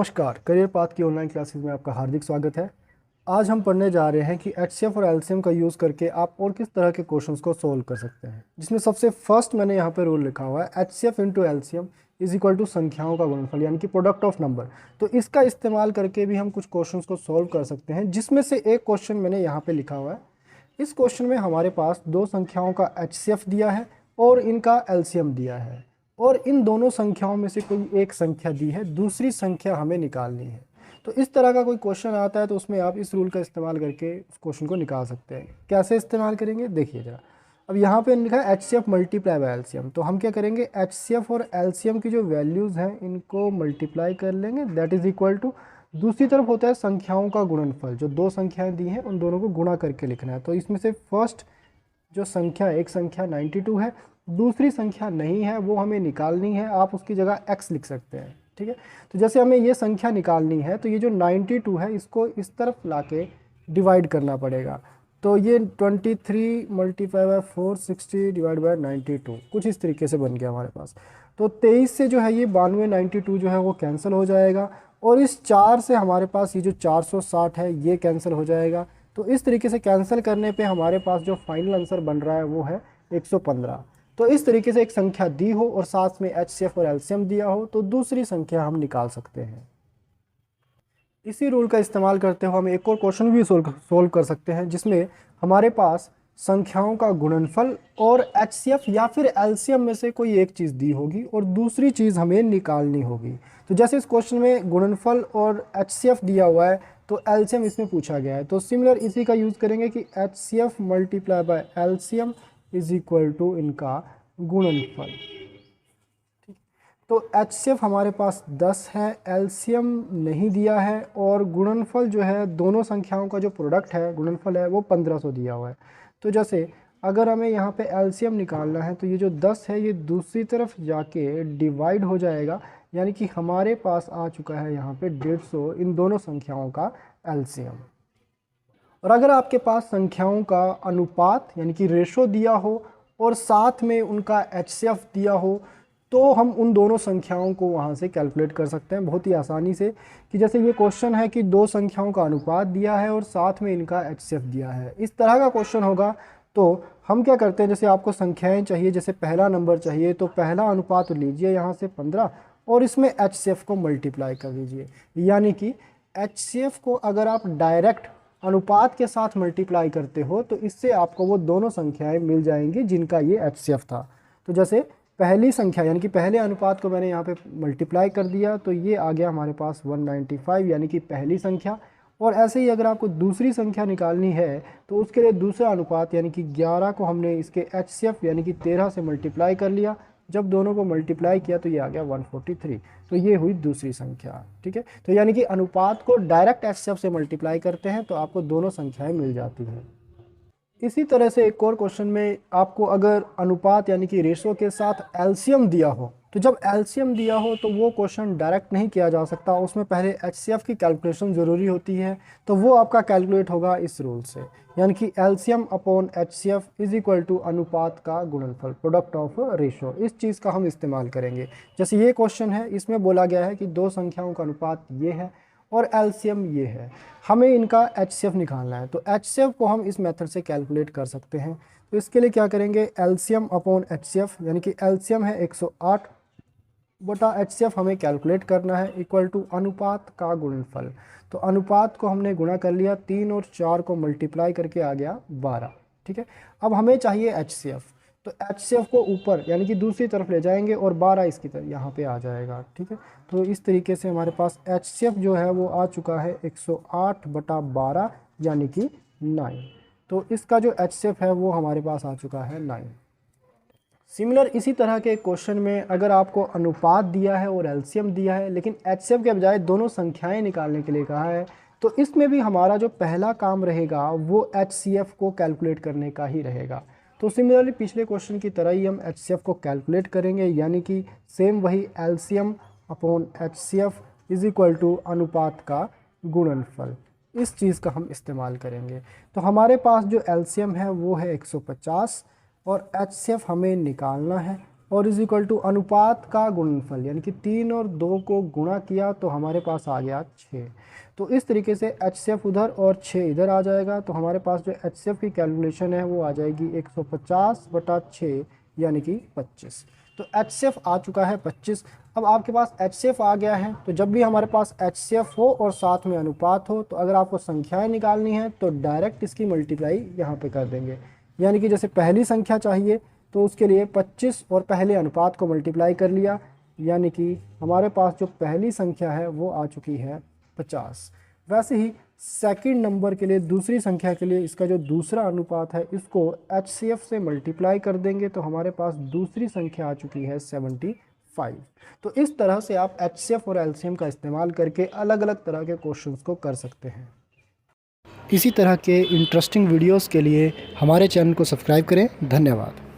नमस्कार, career path की online classes में आपका हार्दिक स्वागत है। आज हम पढ़ने जा रहे हैं कि एचसीएफ और एलसीएम का यूज़ करके आप और किस तरह के क्वेश्चंस को सोल्व कर सकते हैं। जिसमें सबसे फर्स्ट मैंने यहाँ पे रूल लिखा हुआ है HCF into LCM is equal to संख्याओं का गुणनफल यानी कि प्रोडक्ट ऑफ नंबर। तो इसका इस्तेमाल करके भी हम कुछ क्वेश्चंस को सोल्व कर सकते हैं, जिसमें से एक क्वेश्चन मैंने यहाँ पर लिखा हुआ है। इस क्वेश्चन में हमारे पास दो संख्याओं का एचसीएफ दिया है और इनका एलसीएम दिया है, और इन दोनों संख्याओं में से कोई एक संख्या दी है, दूसरी संख्या हमें निकालनी है। तो इस तरह का कोई क्वेश्चन आता है तो उसमें आप इस रूल का इस्तेमाल करके उस क्वेश्चन को निकाल सकते हैं। कैसे इस्तेमाल करेंगे देखिए ज़रा। अब यहाँ पे लिखा है एचसीएफ मल्टीप्लाई बाय एलसीएम, तो हम क्या करेंगे, एचसीएफ और एलसीएम की जो वैल्यूज़ हैं इनको मल्टीप्लाई कर लेंगे, दैट इज़ इक्वल टू दूसरी तरफ होता है संख्याओं का गुणनफल। जो दो संख्याएँ दी हैं उन दोनों को गुणा करके लिखना है। तो इसमें से फर्स्ट जो संख्या एक संख्या 92 है, दूसरी संख्या नहीं है, वो हमें निकालनी है। आप उसकी जगह x लिख सकते हैं, ठीक है। तो जैसे हमें ये संख्या निकालनी है तो ये जो 92 है इसको इस तरफ लाके डिवाइड करना पड़ेगा। तो ये 23 मल्टीप्लाई बाय 460 डिवाइड बाय 92 कुछ इस तरीके से बन गया हमारे पास। तो 23 से जो है ये 92 92 जो है वो कैंसिल हो जाएगा, और इस 4 से हमारे पास ये जो 460 है ये कैंसिल हो जाएगा। तो इस तरीके से कैंसिल करने पे हमारे पास जो फाइनल आंसर बन रहा है वो है 115। तो इस तरीके से एक संख्या दी हो और साथ में एचसीएफ और एलसीएम दिया हो तो दूसरी संख्या हम निकाल सकते हैं। इसी रूल का इस्तेमाल करते हुए हम एक और क्वेश्चन भी सोल्व कर सकते हैं, जिसमें हमारे पास संख्याओं का गुणनफल और एचसीएफ या फिर एलसीएम में से कोई एक चीज़ दी होगी और दूसरी चीज़ हमें निकालनी होगी। तो जैसे इस क्वेश्चन में गुणनफल और एचसीएफ दिया हुआ है तो एलसीएम इसमें पूछा गया है, तो सिमिलर इसी का यूज़ करेंगे कि HCF multiply by LCM is equal to इनका गुणनफल। ठीक, तो एचसीएफ हमारे पास 10 है, एलसीएम नहीं दिया है, और गुणनफल जो है दोनों संख्याओं का जो प्रोडक्ट है गुणनफल है वो 1500 दिया हुआ है। तो जैसे अगर हमें यहाँ पे एलसीएम निकालना है तो ये जो 10 है ये दूसरी तरफ जाके डिवाइड हो जाएगा, यानी कि हमारे पास आ चुका है यहाँ पे 150 इन दोनों संख्याओं का एलसीएम। और अगर आपके पास संख्याओं का अनुपात यानी कि रेशो दिया हो और साथ में उनका एचसीएफ दिया हो तो हम उन दोनों संख्याओं को वहाँ से कैलकुलेट कर सकते हैं बहुत ही आसानी से। कि जैसे ये क्वेश्चन है कि दो संख्याओं का अनुपात दिया है और साथ में इनका एचसीएफ दिया है, इस तरह का क्वेश्चन होगा तो हम क्या करते हैं, जैसे आपको संख्याएं चाहिए, जैसे पहला नंबर चाहिए तो पहला अनुपात लीजिए यहाँ से 15 और इसमें एचसीएफ को मल्टीप्लाई कर दीजिए। यानी कि एचसीएफ को अगर आप डायरेक्ट अनुपात के साथ मल्टीप्लाई करते हो तो इससे आपको वो दोनों संख्याएं मिल जाएंगी जिनका ये एचसीएफ था। तो जैसे पहली संख्या यानी कि पहले अनुपात को मैंने यहाँ पे मल्टीप्लाई कर दिया तो ये आ गया हमारे पास 195 यानी कि पहली संख्या। और ऐसे ही अगर आपको दूसरी संख्या निकालनी है तो उसके लिए दूसरा अनुपात यानी कि 11 को हमने इसके एचसीएफ यानी कि 13 से मल्टीप्लाई कर लिया। जब दोनों को मल्टीप्लाई किया तो ये आ गया 143, तो ये हुई दूसरी संख्या। ठीक है, तो यानी कि अनुपात को डायरेक्ट एचसीएफ से मल्टीप्लाई करते हैं तो आपको दोनों संख्याएं मिल जाती हैं। इसी तरह से एक और क्वेश्चन में आपको अगर अनुपात यानी कि रेशो के साथ एलसीएम दिया हो तो जब एलसीएम दिया हो तो वो क्वेश्चन डायरेक्ट नहीं किया जा सकता, उसमें पहले एचसीएफ की कैलकुलेशन ज़रूरी होती है। तो वो आपका कैलकुलेट होगा इस रूल से, यानी कि LCM upon HCF is equal to अनुपात का गुणनफल, प्रोडक्ट ऑफ रेशो। इस चीज़ का हम इस्तेमाल करेंगे। जैसे ये क्वेश्चन है, इसमें बोला गया है कि दो संख्याओं का अनुपात ये है और एलसीएम ये है, हमें इनका एचसीएफ निकालना है। तो एचसीएफ को हम इस मेथड से कैलकुलेट कर सकते हैं। तो इसके लिए क्या करेंगे, एलसीएम अपॉन एचसीएफ यानी कि एलसीएम है 108 बटा एचसीएफ हमें कैलकुलेट करना है इक्वल टू अनुपात का गुणनफल। तो अनुपात को हमने गुणा कर लिया, 3 और 4 को मल्टीप्लाई करके आ गया 12। ठीक है, अब हमें चाहिए एचसीएफ, तो एचसीएफ को ऊपर यानी कि दूसरी तरफ ले जाएंगे और 12 इसकी तरफ यहाँ पे आ जाएगा। ठीक है, तो इस तरीके से हमारे पास एचसीएफ जो है वो आ चुका है 108 बटा 12 यानी कि 9। तो इसका जो एचसीएफ है वो हमारे पास आ चुका है 9। सिमिलर इसी तरह के क्वेश्चन में अगर आपको अनुपात दिया है और एलसीएम दिया है लेकिन एचसीएफ के बजाय दोनों संख्याएं निकालने के लिए कहा है, तो इसमें भी हमारा जो पहला काम रहेगा वो एचसीएफ को कैलकुलेट करने का ही रहेगा। तो सिमिलरली पिछले क्वेश्चन की तरह ही हम एचसीएफ को कैलकुलेट करेंगे, यानी कि सेम वही LCM upon HCF is equal to अनुपात का गुणनफल। इस चीज़ का हम इस्तेमाल करेंगे। तो हमारे पास जो एलसीएम है वो है 150 और एचसीएफ हमें निकालना है। और इज इक्वल टू अनुपात का गुणनफल, यानी कि 3 और 2 को गुणा किया तो हमारे पास आ गया 6। तो इस तरीके से HCF उधर और 6 इधर आ जाएगा, तो हमारे पास जो HCF की कैलकुलेशन है वो आ जाएगी 150/6 यानी कि 25। तो HCF आ चुका है 25। अब आपके पास HCF आ गया है, तो जब भी हमारे पास HCF हो और साथ में अनुपात हो, तो अगर आपको संख्याएं निकालनी है तो डायरेक्ट इसकी मल्टीप्लाई यहाँ पे कर देंगे। यानी कि जैसे पहली संख्या चाहिए तो उसके लिए 25 और पहले अनुपात को मल्टीप्लाई कर लिया, यानी कि हमारे पास जो पहली संख्या है वो आ चुकी है 50। वैसे ही सेकंड नंबर के लिए, दूसरी संख्या के लिए, इसका जो दूसरा अनुपात है इसको HCF से मल्टीप्लाई कर देंगे तो हमारे पास दूसरी संख्या आ चुकी है 75। तो इस तरह से आप HCF और LCM का इस्तेमाल करके अलग अलग तरह के क्वेश्चंस को कर सकते हैं। इसी तरह के इंटरेस्टिंग वीडियोस के लिए हमारे चैनल को सब्सक्राइब करें। धन्यवाद।